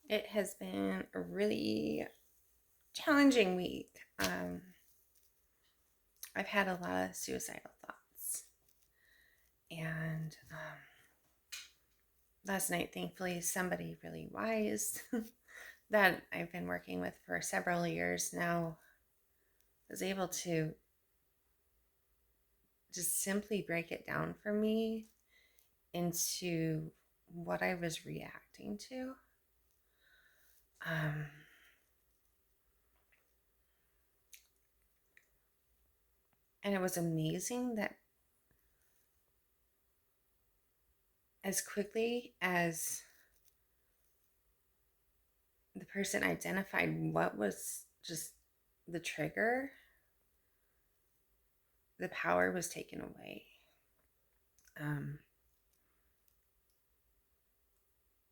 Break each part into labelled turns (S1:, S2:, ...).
S1: It has been a really challenging week. I've had a lot of suicidal thoughts. And last night, thankfully, somebody really wise that I've been working with for several years now was able to just simply break it down for me into what I was reacting to. Um, and it was amazing that as quickly as the person identified what was just the trigger, the power was taken away. Um,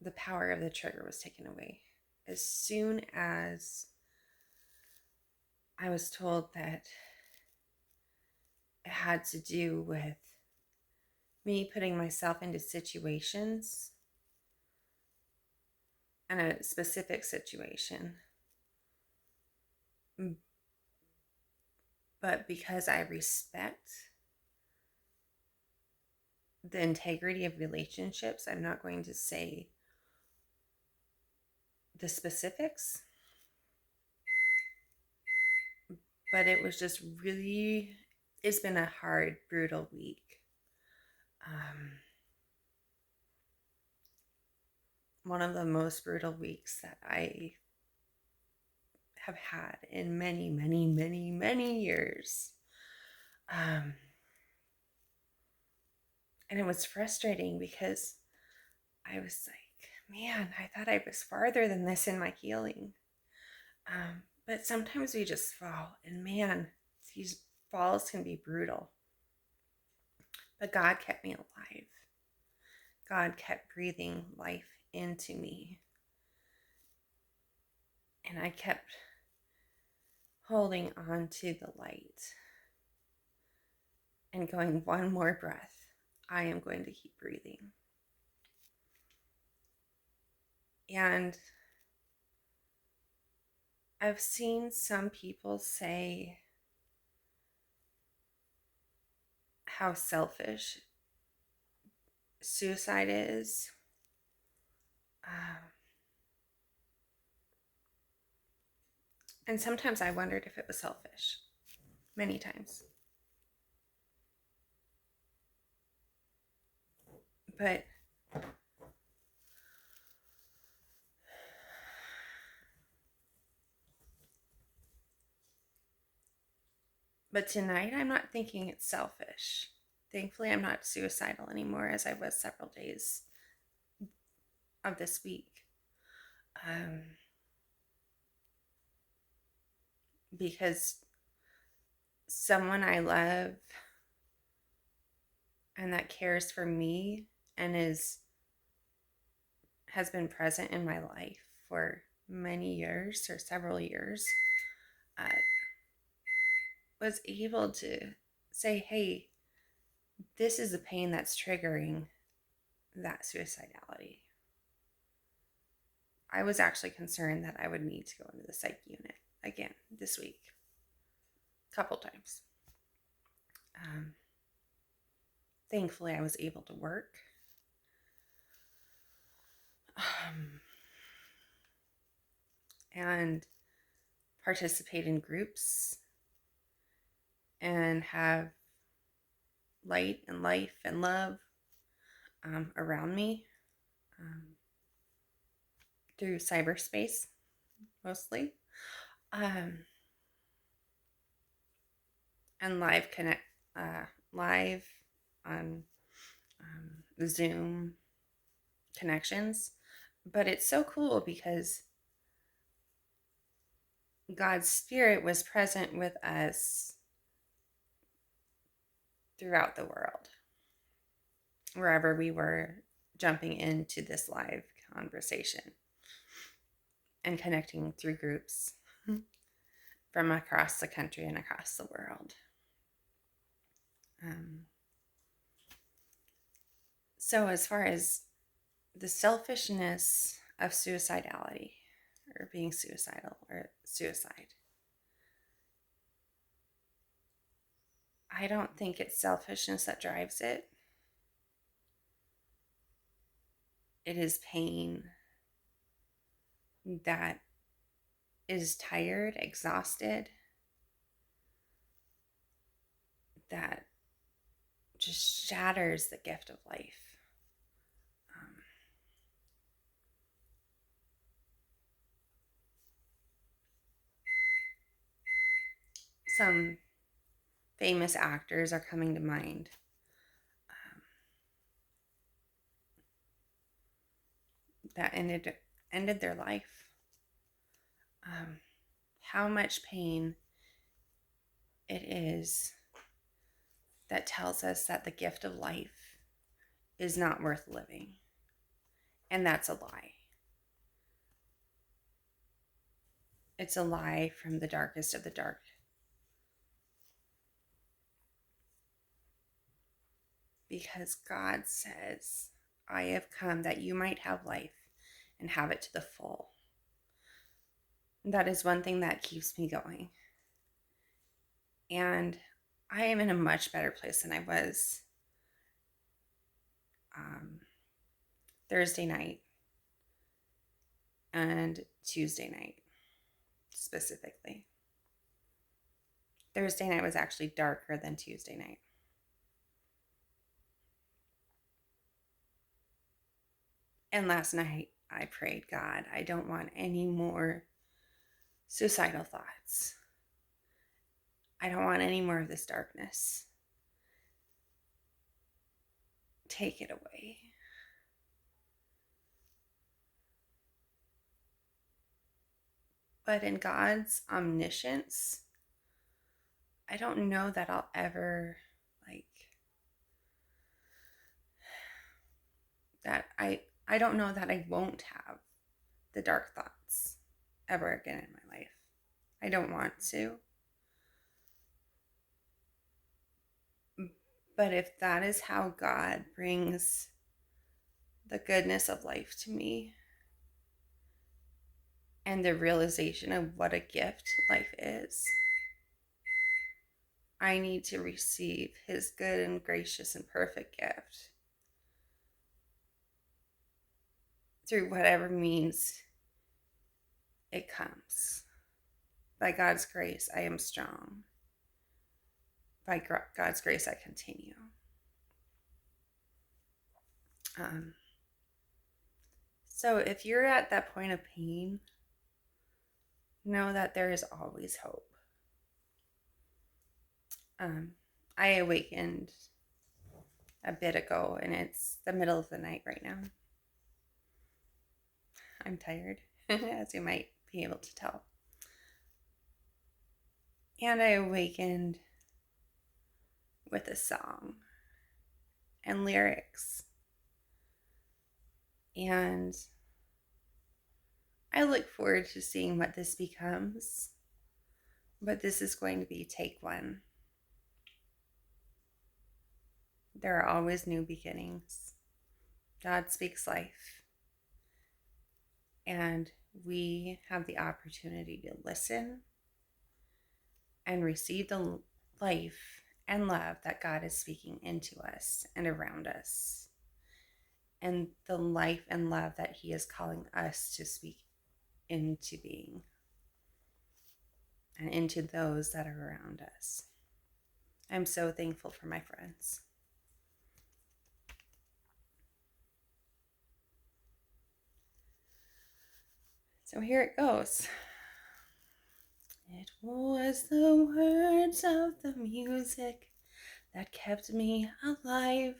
S1: the power of the trigger was taken away. As soon as I was told that it had to do with me putting myself into situations and a specific situation, but because I respect the integrity of relationships, I'm not going to say the specifics, but it was just really, it's been a hard, brutal week. One of the most brutal weeks that I have had in many, many, many, many years. And it was frustrating because I was like, man, I thought I was farther than this in my healing. But sometimes we just fall, and man, these falls can be brutal. But God kept me alive. God kept breathing life into me. And I kept holding on to the light and going, one more breath. I am going to keep breathing. And I've seen some people say how selfish suicide is. And sometimes I wondered if it was selfish. Many times. But tonight I'm not thinking it's selfish. Thankfully, I'm not suicidal anymore as I was several days of this week. Because someone I love and that cares for me and has been present in my life for many years or several years uh, was able to say, hey, this is the pain that's triggering that suicidality. I was actually concerned that I would need to go into the psych unit again this week, a couple times. Thankfully, I was able to work. And participate in groups and have light and life and love around me through cyberspace mostly, and live on Zoom connections. But it's so cool because God's Spirit was present with us throughout the world, wherever we were jumping into this live conversation and connecting through groups from across the country and across the world. So as far as the selfishness of suicidality or being suicidal or suicide. I don't think it's selfishness that drives it. It is pain that is tired, exhausted, that just shatters the gift of life. Some famous actors are coming to mind. That ended their life. How much pain it is that tells us that the gift of life is not worth living. And that's a lie. It's a lie from the darkest of the dark. Because God says, I have come that you might have life and have it to the full. That is one thing that keeps me going. And I am in a much better place than I was Thursday night and Tuesday night specifically. Thursday night was actually darker than Tuesday night. And last night I prayed, God, I don't want any more suicidal thoughts. I don't want any more of this darkness. Take it away. But in God's omniscience, I don't know that I'll ever I don't know that I won't have the dark thoughts ever again in my life. I don't want to. But if that is how God brings the goodness of life to me and the realization of what a gift life is, I need to receive his good and gracious and perfect gift through whatever means it comes. By God's grace, I am strong. By God's grace, I continue. So if you're at that point of pain, know that there is always hope. I awakened a bit ago, and it's the middle of the night right now. I'm tired, as you might be able to tell. And I awakened with a song and lyrics. And I look forward to seeing what this becomes. But this is going to be take one. There are always new beginnings. God speaks life. And we have the opportunity to listen and receive the life and love that God is speaking into us and around us. And the life and love that he is calling us to speak into being and into those that are around us. I'm so thankful for my friends. So here it goes. It was the words of the music that kept me alive.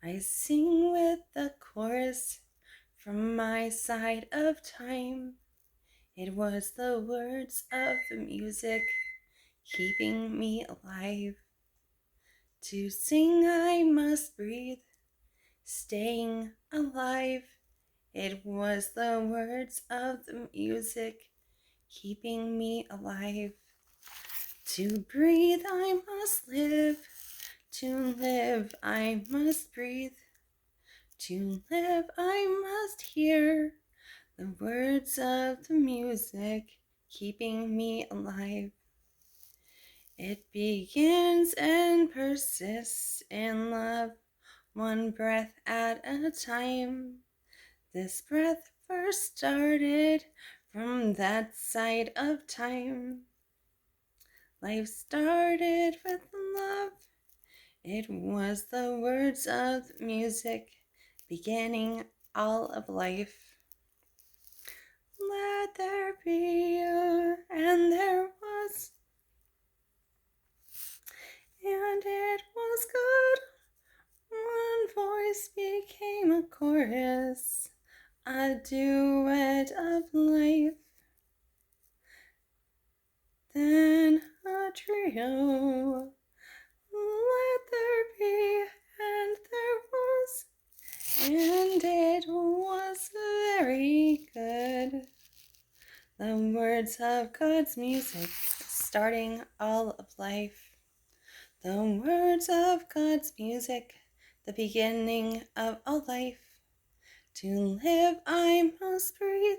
S1: I sing with the chorus from my side of time. It was the words of the music keeping me alive. To sing I must breathe, staying alive. It was the words of the music keeping me alive. To breathe I must live, to live I must breathe. To live I must hear The words of the music keeping me alive. It begins and persists in love, one breath at a time. This breath first started from that side of time. Life started with love. It was the words of music beginning all of life. Let there be and there was, and it was good. One voice became a chorus, a duet of life. Then a trio. Let there be, and there was, and it was very good. The words of God's music, starting all of life. The words of God's music, the beginning of all life. To live I must breathe,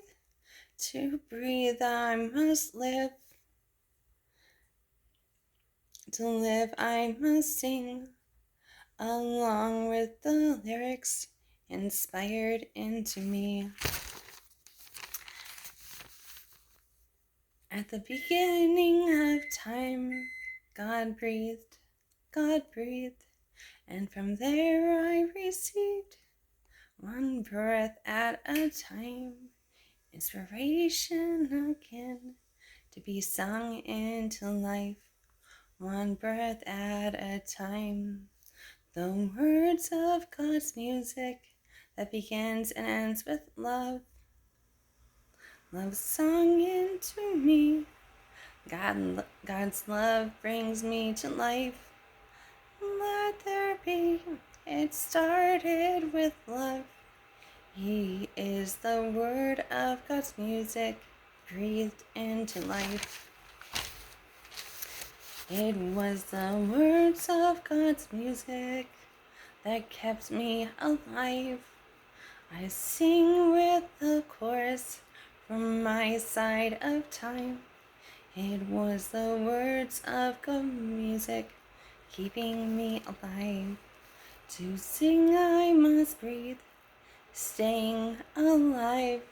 S1: to breathe I must live. To live I must sing, along with the lyrics inspired into me. At the beginning of time, God breathed, and from there I received one breath at a time, inspiration again to be sung into life, one breath at a time. The words of God's music that begins and ends with love. Love sung into me. God's love brings me to life. Let there be. It started with love. He is the word of God's music breathed into life. It was the words of God's music that kept me alive. I sing with the chorus from my side of time. It was the words of God's music keeping me alive. To sing I must breathe, staying alive.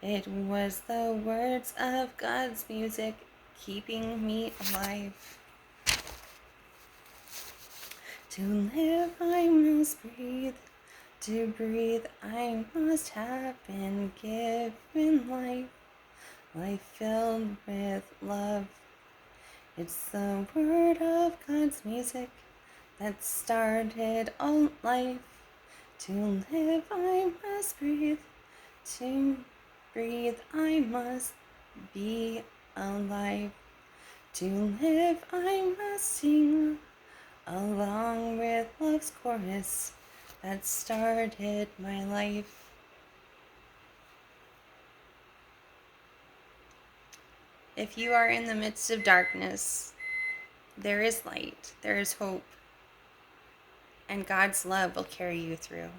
S1: It was the words of God's music keeping me alive. To live I must breathe, to breathe I must have been given life, life filled with love. It's the word of God's music that started all life. To live I must breathe, to breathe I must be alive. To live I must sing, along with love's chorus that started my life. If you are in the midst of darkness, there is light, there is hope, and God's love will carry you through.